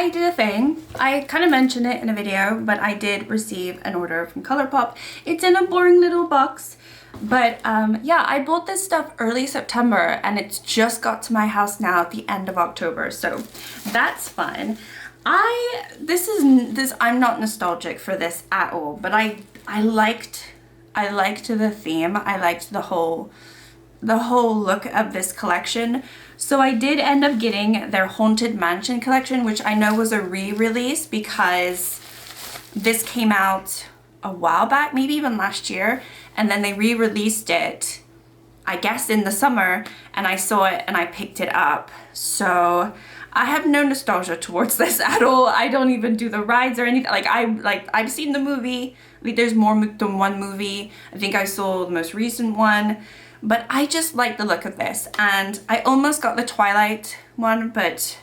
I did a thing. I kind of mentioned it in a video, but I did receive an order from Colourpop. It's in a boring little box. But yeah, I bought this stuff early September and it's just got to my house now at the end of October. So that's fun. I'm not nostalgic for this at all, but I liked the theme. I liked the whole look of this collection. So I did end up getting their Haunted Mansion collection, which I know was a re-release because this came out a while back, maybe even last year, and then they re-released it, I guess in the summer, and I saw it and I picked it up. So I have no nostalgia towards this at all. I don't even do the rides or anything. I've seen the movie. There's more than one movie. I think I saw the most recent one, but I just like the look of this. And I almost got the Twilight one, but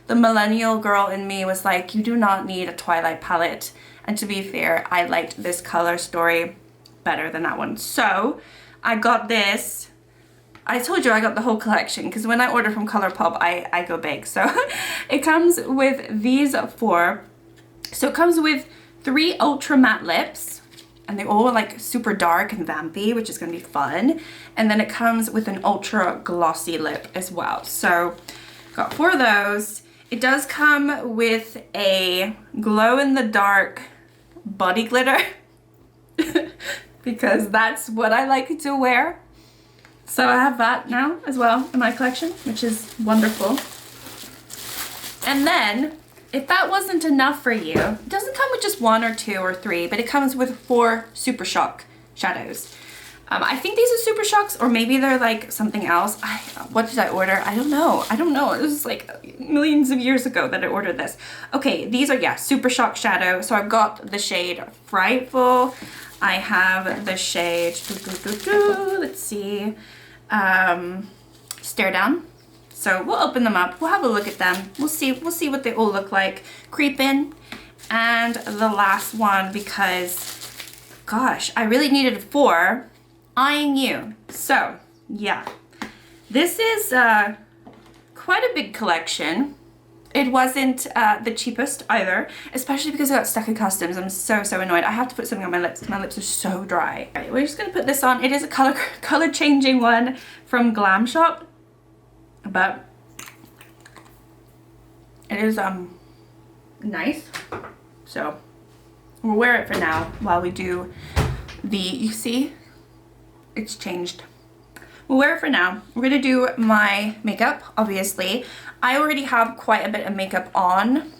the millennial girl in me was like, you do not need a Twilight palette. And to be fair, I liked this color story better than that one. So I got this. I told you I got the whole collection because when I order from Colourpop, I go big. So it comes with these 4. So it comes with 3 ultra matte lips, and they're all like super dark and vampy, which is going to be fun. And then it comes with an ultra glossy lip as well. So got 4 of those. It does come with a glow in the dark body glitter because that's what I like to wear. So I have that now as well in my collection, which is wonderful. And then, if that wasn't enough for you, it doesn't come with just 1 or 2 or 3, but it comes with 4 SuperShock shadows. I think these are SuperShocks, or maybe they're like something else. What did I order? I don't know. It was like millions of years ago that I ordered this. Okay, these are, yeah, SuperShock shadow. So I've got the shade Frightful. I have the shade, let's see, Stare Down. So we'll open them up. We'll have a look at them. We'll see what they all look like. Creep In. And the last one, because gosh, I really needed 4. Eyeing You. So yeah, this is quite a big collection. It wasn't the cheapest either, especially because I got stuck in customs. I'm so annoyed. I have to put something on my lips. My lips are so dry. Right, we're just gonna put this on. It is a color changing one from Glam Shop, but it is nice. So we'll wear it for now while we do the, you see, it's changed. We'll wear it for now. We're gonna do my makeup, obviously. I already have quite a bit of makeup on,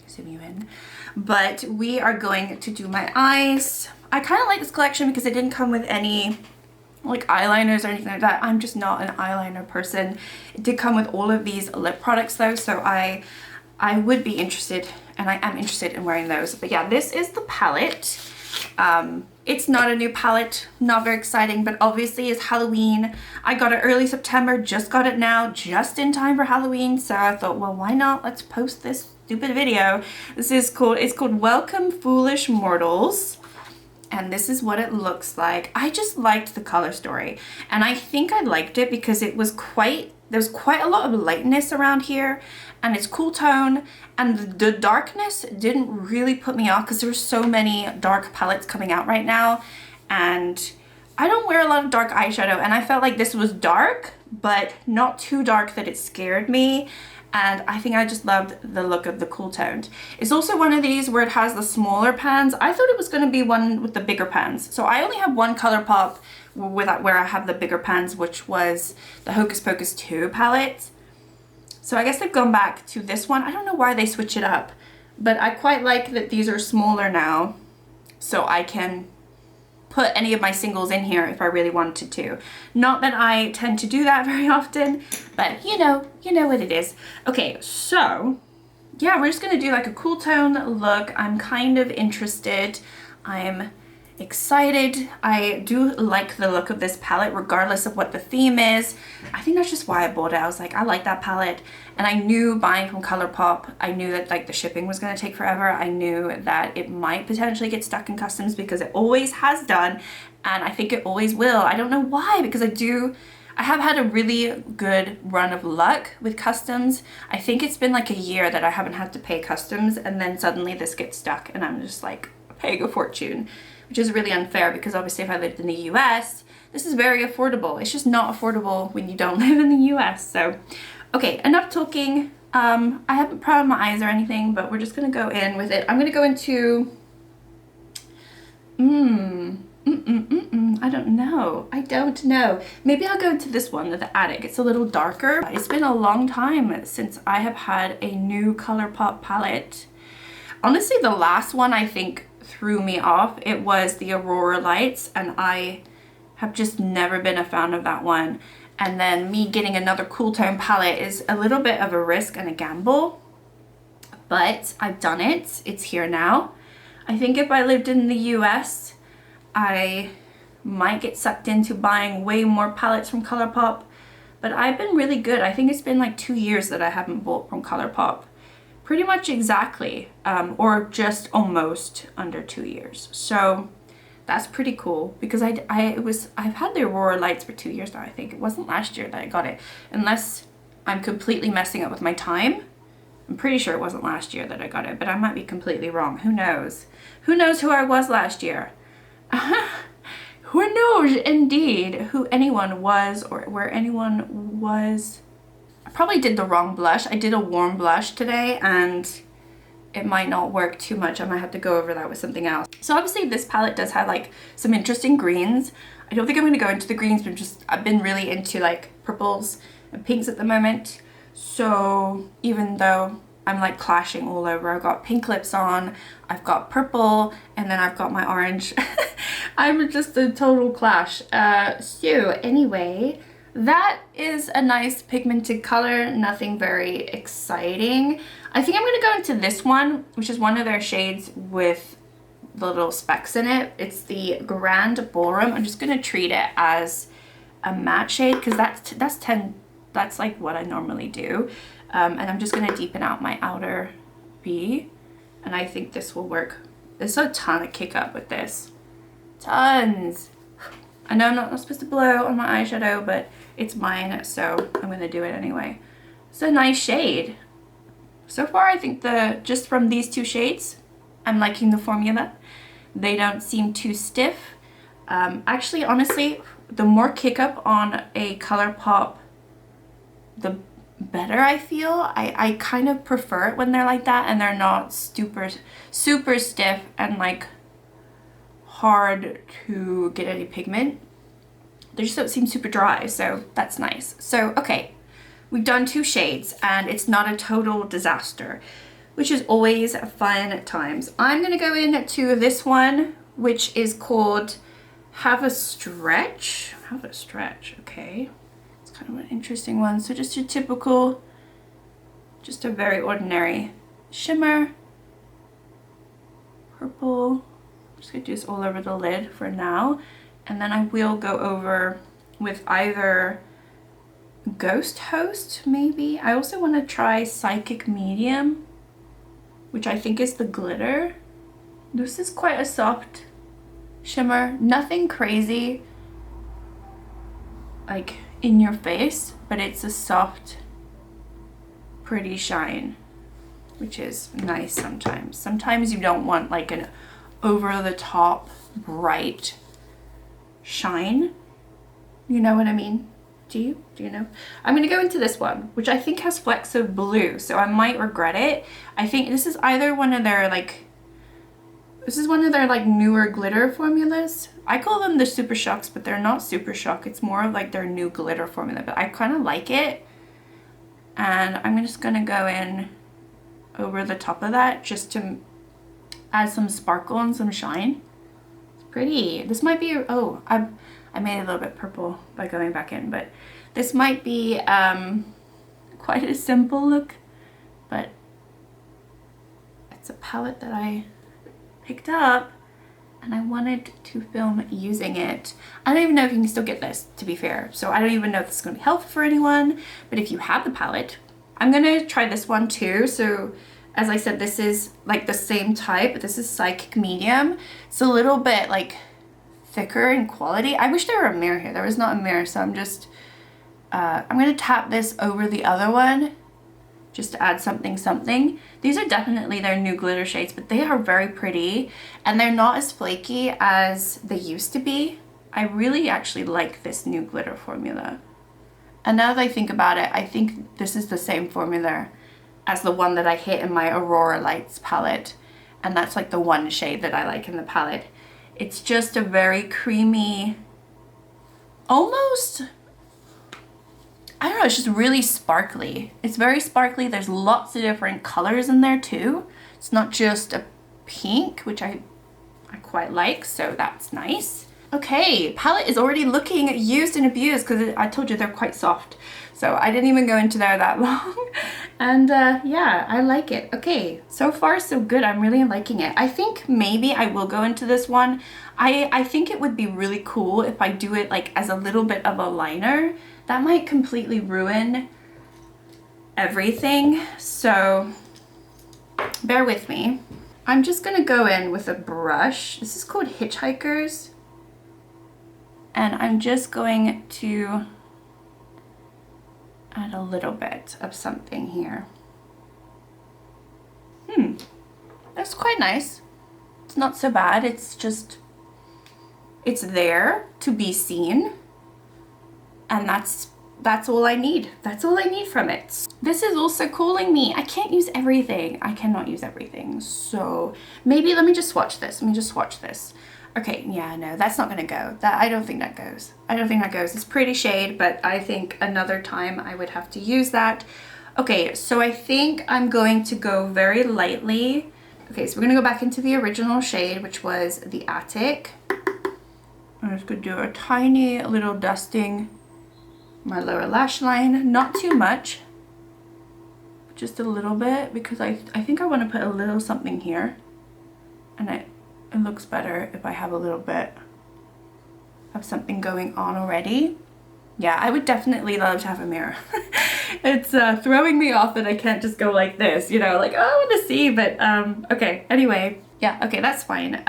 zoom you in, but we are going to do my eyes. I kind of like this collection because it didn't come with any like eyeliners or anything like that. I'm just not an eyeliner person. It did come with all of these lip products though, so I would be interested, and I am interested in wearing those. But yeah, this is the palette. It's not a new palette, not very exciting, but obviously it's Halloween. I got it early September, just got it now, just in time for Halloween. So I thought, well, why not? Let's post this stupid video. It's called Welcome Foolish Mortals. And this is what it looks like. I just liked the color story. And I think I liked it because there was quite a lot of lightness around here, and it's cool tone, and the darkness didn't really put me off because there's so many dark palettes coming out right now, and I don't wear a lot of dark eyeshadow, and I felt like this was dark but not too dark that it scared me, and I think I just loved the look of the cool toned. It's also one of these where it has the smaller pans. I thought it was going to be one with the bigger pans, so I only have one Colourpop where I have the bigger pans, which was the Hocus Pocus 2 palette. So I guess they've gone back to this one. I don't know why they switch it up, but I quite like that these are smaller now, so I can put any of my singles in here if I really wanted to. Not that I tend to do that very often, but you know what it is. Okay, so yeah, we're just gonna do like a cool tone look. I'm kind of interested. I'm excited. I do like the look of this palette regardless of what the theme is. I think that's just why I bought it. I was like, I like that palette, and I knew buying from Colourpop, I knew that like the shipping was going to take forever. I knew that it might potentially get stuck in customs because it always has done, and I think it always will. I don't know why, because I I have had a really good run of luck with customs. I think it's been like a year that I haven't had to pay customs, and then suddenly this gets stuck and I'm just like paying a fortune, which is really unfair because obviously if I lived in the US, this is very affordable. It's just not affordable when you don't live in the US. So, okay, enough talking. I haven't primed my eyes or anything, but we're just gonna go in with it. I'm gonna go into, I don't know. Maybe I'll go into this one, the Attic. It's a little darker. It's been a long time since I have had a new Colourpop palette. Honestly, the last one I think threw me off. It was the Aurora Lights, and I have just never been a fan of that one. And then me getting another cool tone palette is a little bit of a risk and a gamble, but I've done it. It's here now. I think if I lived in the US, I might get sucked into buying way more palettes from Colourpop, but I've been really good. I think it's been like 2 years that I haven't bought from Colourpop. Pretty much exactly, or just almost under 2 years. So that's pretty cool because I've had the Aurora Lights for 2 years now, I think. It wasn't last year that I got it, unless I'm completely messing up with my time. I'm pretty sure it wasn't last year that I got it, but I might be completely wrong. Who knows? Who knows who I was last year? Who knows indeed who anyone was or where anyone was. I probably did the wrong blush. I did a warm blush today and it might not work too much. I might have to go over that with something else. So obviously this palette does have like some interesting greens. I don't think I'm going to go into the greens, but I've been really into like purples and pinks at the moment. So even though I'm like clashing all over, I've got pink lips on, I've got purple, and then I've got my orange. I'm just a total clash. So anyway, that is a nice pigmented color, nothing very exciting. I think I'm gonna go into this one, which is one of their shades with the little specks in it. It's the Grand Ballroom. I'm just gonna treat it as a matte shade because that's like what I normally do. And I'm just gonna deepen out my outer B, and I think this will work. There's a ton of kick up with this. Tons. I know I'm not supposed to blow on my eyeshadow, but it's mine, so I'm gonna do it anyway. It's a nice shade. So far, I think just from these two shades, I'm liking the formula. They don't seem too stiff. Actually, honestly, the more kick up on a Colourpop, the better I feel. I kind of prefer it when they're like that and they're not super stiff and like hard to get any pigment. They just don't seem super dry, so that's nice. So okay, we've done 2 shades and it's not a total disaster, which is always fun at times. I'm gonna go into this one, which is called Have a Stretch. Have a Stretch, okay. It's kind of an interesting one. So just your typical, just a very ordinary shimmer, purple. I'm just gonna do this all over the lid for now. And then I will go over with either Ghost Host, maybe. I also want to try Psychic Medium, which I think is the glitter. This is quite a soft shimmer. Nothing crazy, like in your face, but it's a soft, pretty shine, which is nice sometimes. Sometimes you don't want like an over-the-top, bright shine. You know what I mean? Do you know? I'm gonna go into this one, which I think has flecks of blue, so I might regret it. I think this is either one of their like newer glitter formulas. I call them the SuperShocks, but they're not SuperShock. It's more of like their new glitter formula, but I kind of like it. And I'm just gonna go in over the top of that just to add some sparkle and some shine. It's pretty. This might be, oh, I made it a little bit purple by going back in, but this might be quite a simple look, but it's a palette that I picked up and I wanted to film using it. I don't even know if you can still get this, to be fair, so I don't even know if this is going to be helpful for anyone, but if you have the palette, I'm going to try this one too. So as I said, this is like the same type. This is Psychic Medium. It's a little bit like thicker in quality. I wish there were a mirror here. There was not a mirror, so I'm just I'm going to tap this over the other one just to add something. These are definitely their new glitter shades, but they are very pretty and they're not as flaky as they used to be. I really actually like this new glitter formula. And now that I think about it, I think this is the same formula as the one that I hit in my Aurora Lights palette. And that's like the one shade that I like in the palette. It's just a very creamy, almost, I don't know, it's just really sparkly. It's very sparkly. There's lots of different colors in there too. It's not just a pink, which I quite like, so that's nice. Okay, palette is already looking used and abused because I told you they're quite soft. So I didn't even go into there that long. And yeah, I like it. Okay, so far so good. I'm really liking it. I think maybe I will go into this one. I think it would be really cool if I do it like as a little bit of a liner. That might completely ruin everything. So bear with me. I'm just gonna go in with a brush. This is called Hitchhikers. And I'm just going to add a little bit of something here. That's quite nice. It's not so bad. It's just, it's there to be seen. And that's all I need. That's all I need from it. This is also calling me. I can't use everything. I cannot use everything. So maybe let me just swatch this. Let me just swatch this. Okay, yeah, no, that's not gonna go. I don't think that goes. I don't think that goes. It's pretty shade, but I think another time I would have to use that. Okay, so I think I'm going to go very lightly. Okay, so we're gonna go back into the original shade, which was the Attic. I'm just gonna do a tiny little dusting my lower lash line, not too much, just a little bit, because I think I want to put a little something here, and it looks better if I have a little bit of something going on already. Yeah, I would definitely love to have a mirror. It's throwing me off that I can't just go like this, you know, like, oh, I want to see, but okay, anyway, yeah, okay, that's fine.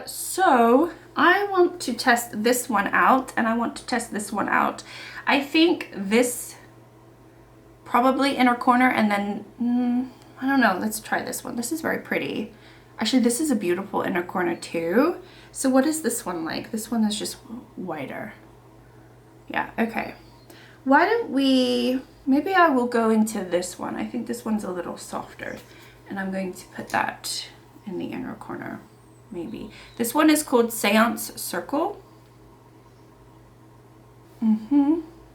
So I want to test this one out, and I want to test this one out. I think this probably inner corner, and then I don't know, let's try this one. This is very pretty. Actually, this is a beautiful inner corner too. So what is this one like? This one is just whiter. Yeah, okay. Why don't we, maybe I will go into this one. I think this one's a little softer, and I'm going to put that in the inner corner, maybe. This one is called Seance Circle.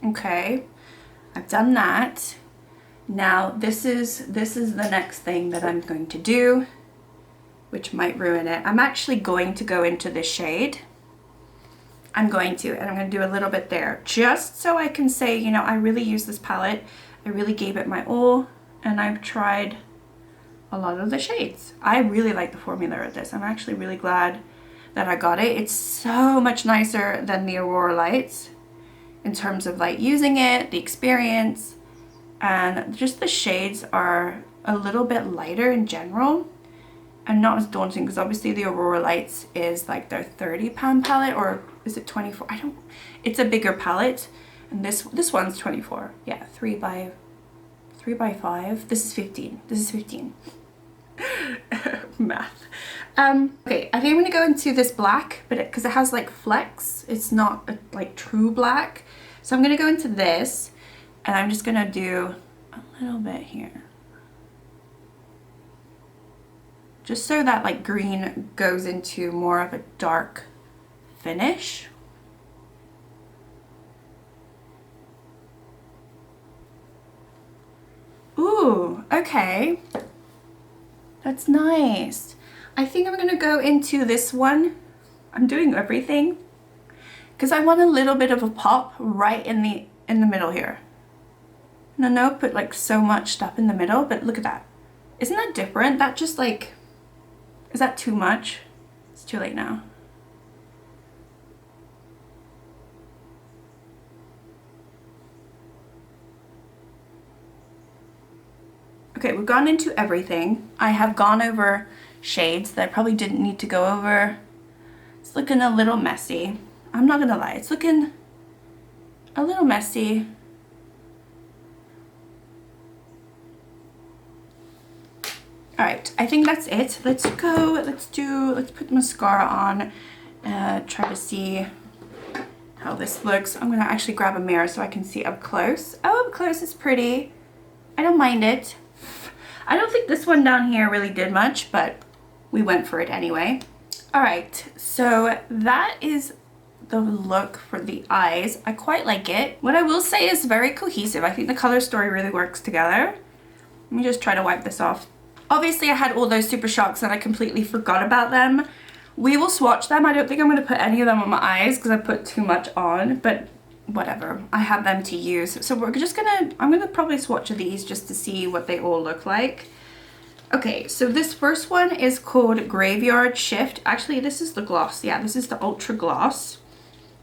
Okay, I've done that. Now this is the next thing that I'm going to do, which might ruin it. I'm actually going to go into this shade. I'm going to do a little bit there, just so I can say, you know, I really use this palette. I really gave it my all, and I've tried a lot of the shades. I really like the formula of this. I'm actually really glad that I got it. It's so much nicer than the Aurora Lights in terms of like using it, the experience, and just the shades are a little bit lighter in general and not as daunting, because obviously the Aurora Lights is like their £30 palette, or is it 24? I don't, it's a bigger palette, and this one's 24. Yeah, 3 by 5. This is 15. This is 15. Math. Okay, I think I'm gonna go into this black, but because it has like flecks, it's not like true black. So I'm gonna go into this, and I'm just gonna do a little bit here, just so that like green goes into more of a dark finish. Ooh, okay. That's nice. I think I'm gonna go into this one. I'm doing everything because I want a little bit of a pop right in the middle here. And I know I put like so much stuff in the middle, but look at that. Isn't that different? That just like, is that too much? It's too late now. Okay, we've gone into everything. I have gone over shades that I probably didn't need to go over. It's looking a little messy. I'm not gonna lie, it's looking a little messy. All right, I think that's it. Let's put mascara on, try to see how this looks. I'm gonna actually grab a mirror so I can see up close. Oh, up close is pretty. I don't mind it. I don't think this one down here really did much, but we went for it anyway. All right, so that is the look for the eyes. I quite like it. What I will say is very cohesive. I think the color story really works together. Let me just try to wipe this off. Obviously I had all those SuperShocks and I completely forgot about them. We will swatch them. I don't think I'm going to put any of them on my eyes because I put too much on, but whatever. I have them to use. So I'm gonna probably swatch these just to see what they all look like. Okay, so this first one is called Graveyard Shift. Actually, this is the gloss. Yeah, this is the Ultra Gloss.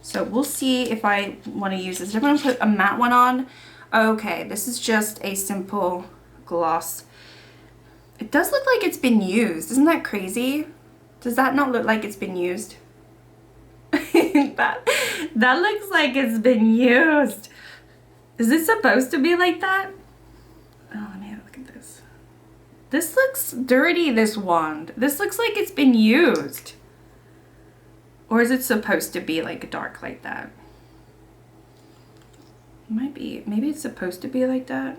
So we'll see if I want to use this. I'm going to put a matte one on. Okay, this is just a simple gloss. It does look like it's been used. Isn't that crazy? Does that not look like it's been used? that looks like it's been used. Is it supposed to be like that? Oh, let me look at this. This looks dirty, this wand. This looks like it's been used. Or is it supposed to be like dark like that? Might be. Maybe it's supposed to be like that.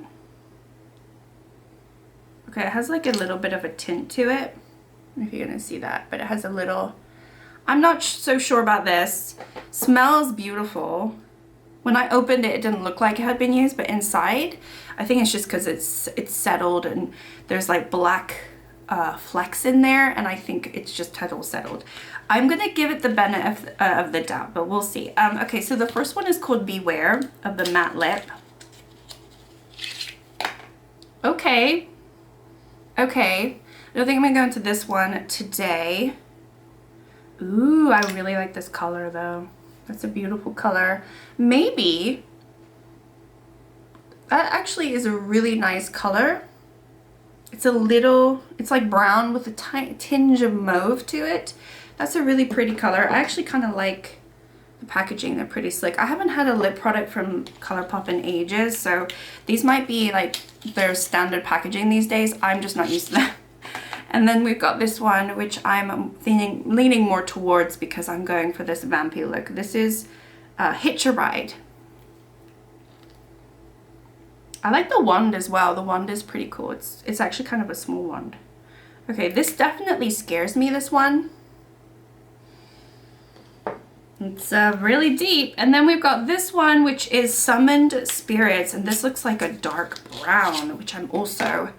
Okay, it has like a little bit of a tint to it. I don't know if you're gonna see that, but it has a little... I'm not so sure about this. Smells beautiful. When I opened it, it didn't look like it had been used, but inside, I think it's just because it's settled and there's like black flecks in there, and I think it's just had all settled. I'm gonna give it the benefit of the doubt, but we'll see. Okay, so the first one is called Beware of the Matte Lip. Okay. Okay. I don't think I'm gonna go into this one today. Ooh, I really like this color though. That's a beautiful color. Maybe that actually is a really nice color. It's like brown with a tiny tinge of mauve to it. That's a really pretty color. I actually kind of like the packaging. They're pretty slick. I haven't had a lip product from Colourpop in ages, so these might be like their standard packaging these days. I'm just not used to that. And then we've got this one, which I'm leaning more towards because I'm going for this vampy look. This is Hitch a Ride. I like the wand as well. The wand is pretty cool. It's actually kind of a small wand. Okay, this definitely scares me, this one. It's really deep. And then we've got this one, which is Summoned Spirits. And this looks like a dark brown, which I'm also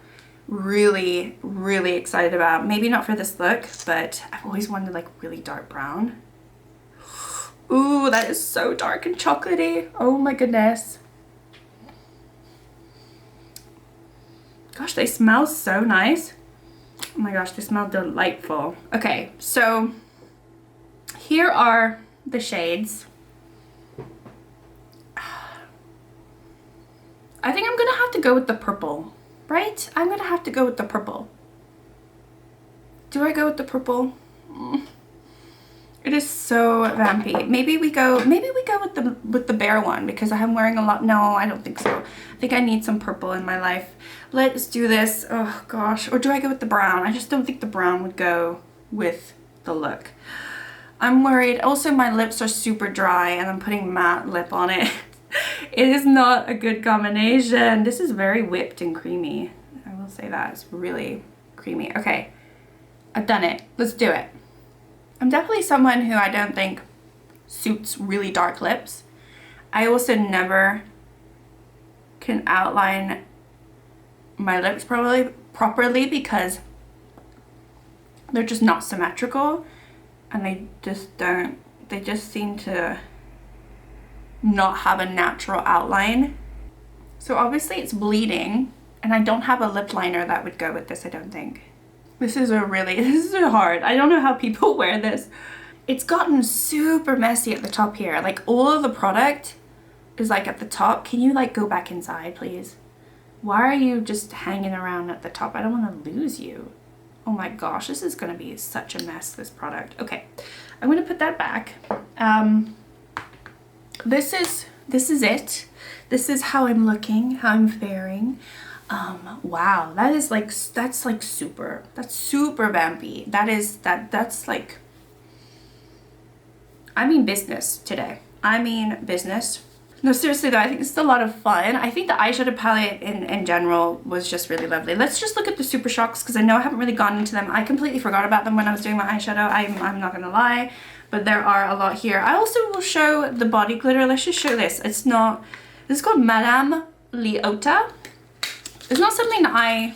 really, really excited about. Maybe not for this look, but I've always wanted like really dark brown. Ooh, that is so dark and chocolatey. Oh my goodness. Gosh, they smell so nice. Oh my gosh, they smell delightful. Okay, so here are the shades. I think I'm gonna have to go with the purple, right? I'm gonna have to go with the purple. Do I go with the purple? It is so vampy. Maybe we go with the bear one because I'm wearing a lot. No, I don't think so. I think I need some purple in my life. Let's do this. Oh gosh. Or do I go with the brown? I just don't think the brown would go with the look. I'm worried. Also, my lips are super dry and I'm putting matte lip on it. It is not a good combination. This is very whipped and creamy. I will say that. It's really creamy. Okay. I've done it. Let's do it. I'm definitely someone who I don't think suits really dark lips. I also never can outline my lips properly because they're just not symmetrical, and they just seem to not have a natural outline. So obviously it's bleeding, and I don't have a lip liner that would go with this, I don't think. This is hard. I don't know how people wear this. It's gotten super messy at the top here. Like all of the product is like at the top. Can you like go back inside, please? Why are you just hanging around at the top? I don't want to lose you. Oh my gosh, this is gonna be such a mess, this product. Okay, I'm gonna put that back. This is it. This is how I'm looking, how I'm faring. Wow, that is like, that's like super, that's super vampy. That's like, I mean business today. I mean business. No, seriously though, I think this is a lot of fun. I think the eyeshadow palette in general was just really lovely. Let's just look at the Super Shocks because I know I haven't really gone into them. I completely forgot about them when I was doing my eyeshadow. I'm not gonna lie, but there are a lot here. I also will show the body glitter. Let's just show this. This is called Madame Leota. It's not something that I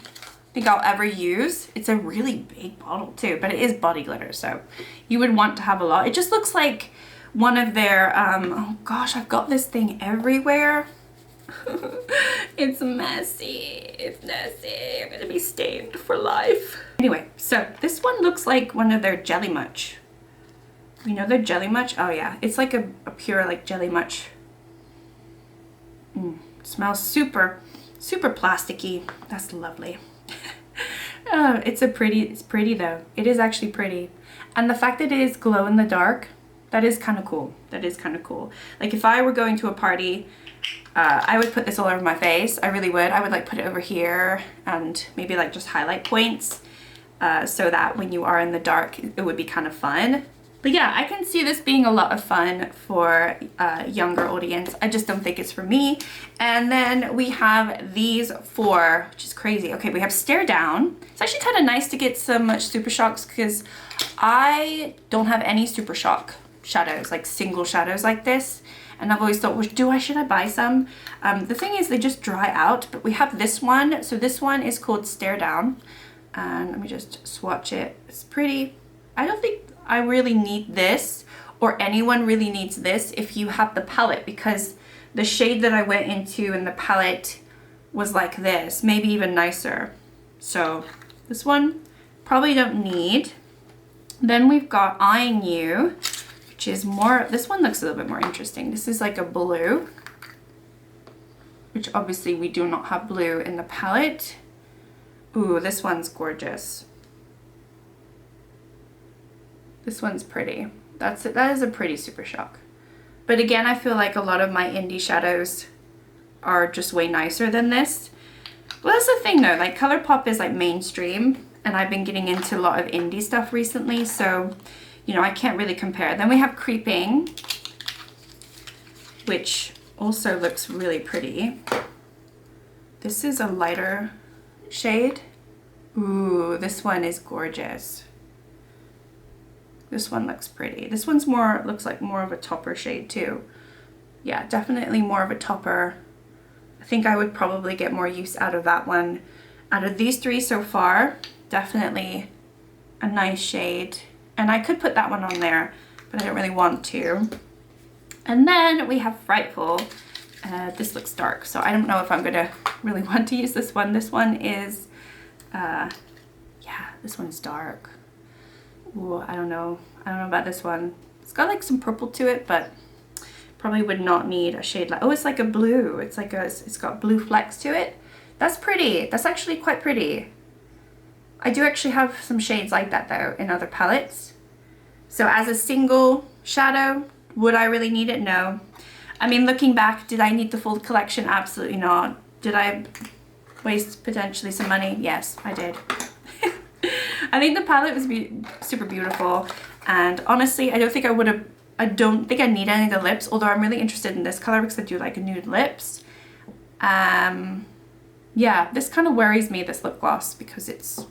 think I'll ever use. It's a really big bottle too, but it is body glitter, so you would want to have a lot. It just looks like one of their, oh gosh, I've got this thing everywhere. It's messy, it's messy. I'm gonna be stained for life. Anyway, so this one looks like one of their Jelly Much. You know their Jelly Much? Oh yeah, it's like a pure like Jelly Much. It smells super plasticky. That's lovely. Oh, it's pretty though. It is actually pretty. And the fact that it is glow in the dark, that is kind of cool. That is kind of cool. Like if I were going to a party, I would put this all over my face. I really would. I would like put it over here and maybe like just highlight points so that when you are in the dark, it would be kind of fun. But yeah, I can see this being a lot of fun for a younger audience. I just don't think it's for me. And then we have these four, which is crazy. Okay, we have Stare Down. It's actually kind of nice to get some Super Shocks because I don't have any Super Shock shadows, like single shadows like this. And I've always thought, well, should I buy some? The thing is they just dry out, but we have this one. So this one is called Stare Down. And let me just swatch it. It's pretty. I don't think I really need this, or anyone really needs this if you have the palette, because the shade that I went into in the palette was like this, maybe even nicer. So this one probably don't need. Then we've got Eyeing You, which is more, this one looks a little bit more interesting. This is like a blue, which obviously we do not have blue in the palette. Ooh, this one's gorgeous. This one's pretty. That is a pretty Super Shock. But again, I feel like a lot of my indie shadows are just way nicer than this. Well, that's the thing though, like Colourpop is like mainstream, and I've been getting into a lot of indie stuff recently, so, you know, I can't really compare. Then we have Creeping, which also looks really pretty. This is a lighter shade. Ooh, this one is gorgeous. This one looks pretty. This one's more, looks like more of a topper shade too. Yeah, definitely more of a topper. I think I would probably get more use out of that one. Out of these three so far, definitely a nice shade. And I could put that one on there, but I don't really want to. And then we have Frightful. This looks dark, so I don't know if I'm gonna really want to use this one. This one is, yeah, this one's dark. Ooh, I don't know about this one. It's got like some purple to it, but probably would not need a shade like, oh, it's like a blue. It's like it's got blue flecks to it. That's pretty. That's actually quite pretty. I do actually have some shades like that though in other palettes. So as a single shadow, would I really need it? No. I mean, looking back, did I need the full collection? Absolutely not. Did I waste potentially some money? Yes, I did. I think the palette was super beautiful, and honestly, I don't think I need any of the lips, although I'm really interested in this color because I do like nude lips. Yeah, this kind of worries me, this lip gloss, because it's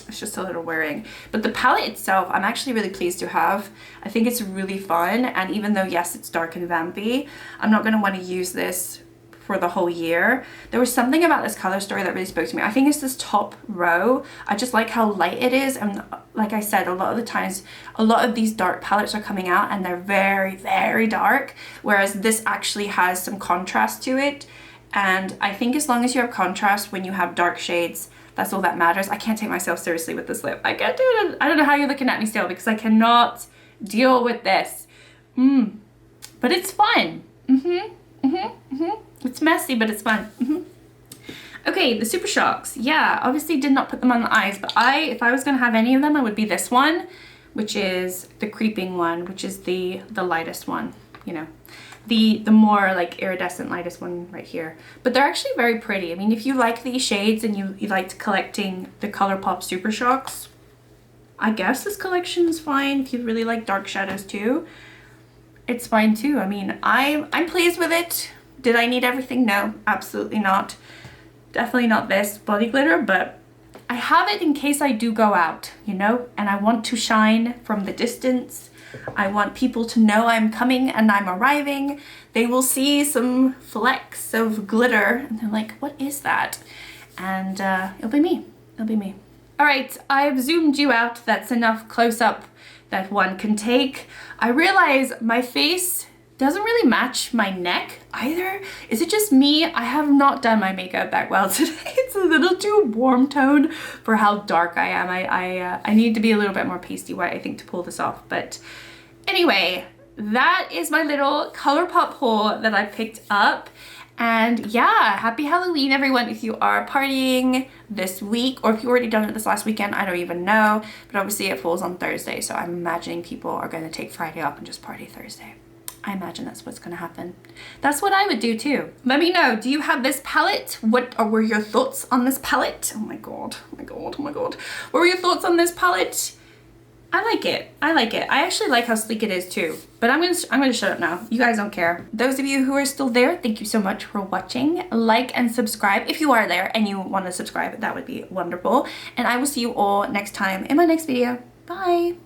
just a little wearing. But the palette itself, I'm actually really pleased to have. I think it's really fun, and even though, yes, it's dark and vampy, I'm not going to want to use this for the whole year. There was something about this color story that really spoke to me. I think it's this top row. I just like how light it is, and like I said, a lot of the times, a lot of these dark palettes are coming out and they're very, very dark, whereas this actually has some contrast to it. And I think as long as you have contrast when you have dark shades, that's all that matters. I can't take myself seriously with this lip. I can't do it. I don't know how you're looking at me still, because I cannot deal with this. But it's fun. It's messy, but it's fun. Okay, the Super Shocks. Yeah, obviously did not put them on the eyes, but if I was gonna have any of them, it would be this one, which is the Creeping one, which is the lightest one, you know. the more like iridescent lightest one right here. But they're actually very pretty. I mean, if you like these shades and you liked collecting the Colourpop SuperShocks, I guess this collection is fine. If you really like dark shadows too, it's fine too. I mean, I'm pleased with it. Did I need everything? No, absolutely not. Definitely not this body glitter, but I have it in case I do go out, you know, and I want to shine from the distance. I want people to know I'm coming and I'm arriving. They will see some flecks of glitter and they're like, what is that? And it'll be me. It'll be me. All right, I've zoomed you out. That's enough close up that one can take. I realize my face doesn't really match my neck either. Is it just me? I have not done my makeup that well today. It's a little too warm toned for how dark I am. I need to be a little bit more pasty white, I think, to pull this off. But anyway, that is my little Colourpop haul that I picked up. And yeah, happy Halloween, everyone, if you are partying this week, or if you already done it this last weekend, I don't even know. But obviously it falls on Thursday, so I'm imagining people are going to take Friday off and just party Thursday. I imagine that's what's going to happen. That's what I would do too. Let me know, do you have this palette? What were your thoughts on this palette? Oh my god, oh my god, oh my god. What were your thoughts on this palette? I like it. I like it. I actually like how sleek it is too. But I'm gonna shut up now. You guys don't care. Those of you who are still there, thank you so much for watching. Like and subscribe if you are there and you want to subscribe. That would be wonderful. And I will see you all next time in my next video. Bye.